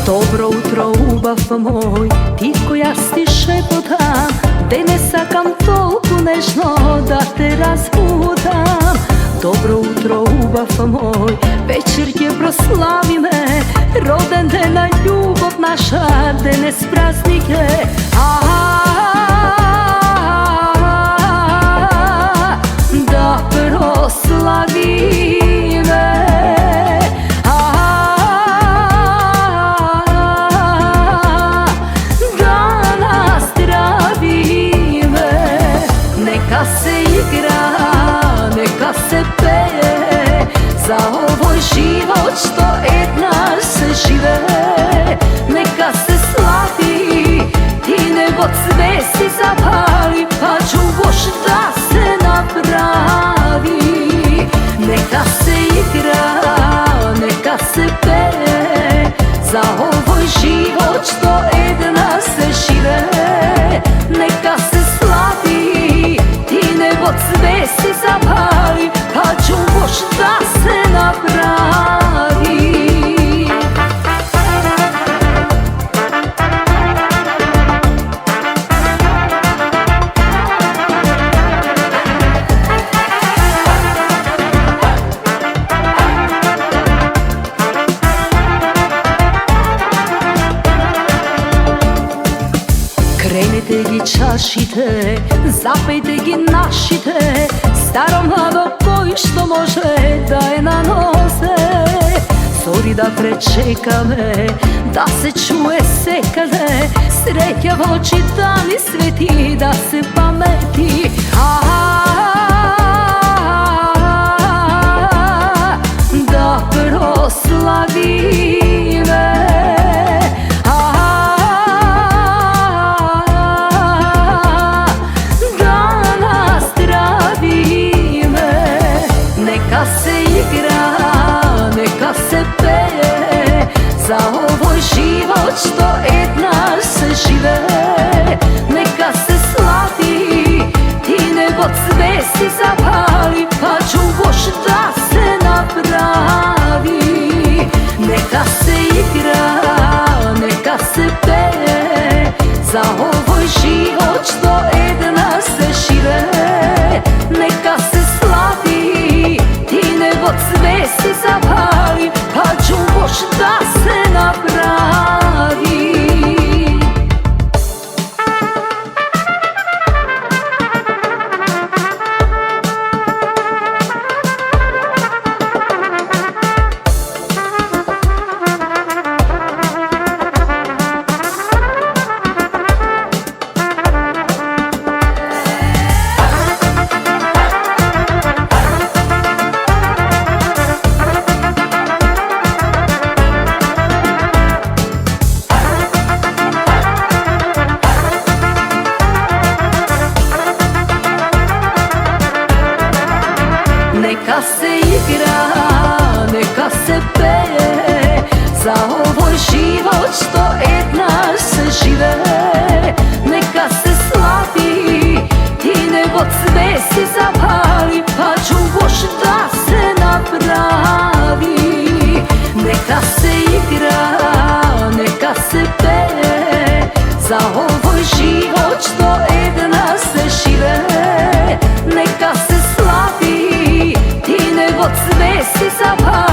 Dobro utro, ubav moj, ti koja si šepotam, te ne sakam toliko nežno da te razbutam. Dobro utro, ubav moj, večer je proslavi me, roden dena ljubav naša, danes praznik je. Da proslavi me, neka se igra, neka se peje, za ovoj život što jedna se žive. Neka se slavi, ti nebo cvesti zapali, pa ću još da se napravi. Neka se igra, neka se peje, za ovoj život što jedna se žive. Neka se slavi, nebo cvesti zapali, pa ću još da se napravi. Krenite gi čašite, zapejte gi našite, staro mlado koji što može da je na noze. Zori da prečeka me, da se čuje sekade, sreća voći dani sveti, da se pameti. Da proslavi me, neka se igra, neka se peje, za ovoj život što jedna se žive. Neka se slavi, ti nebo cvesti zapali, pa ću još da se napravi. Neka se igra, neka se peje, za ovoj život što jedna se žive. Neka se slavi, ti nebo cvesti zapali, pa ću još da se napravi. Neka se igra, neka se peje, za ovoj život što jedna se žive. Neka se slavi, ti nebo cvesti zapali, pa ću još da se napravi. Neka se igra, neka se peje, za ovoj život što jedna se žive. Neka se slavi, ti nebo cvesti zapali,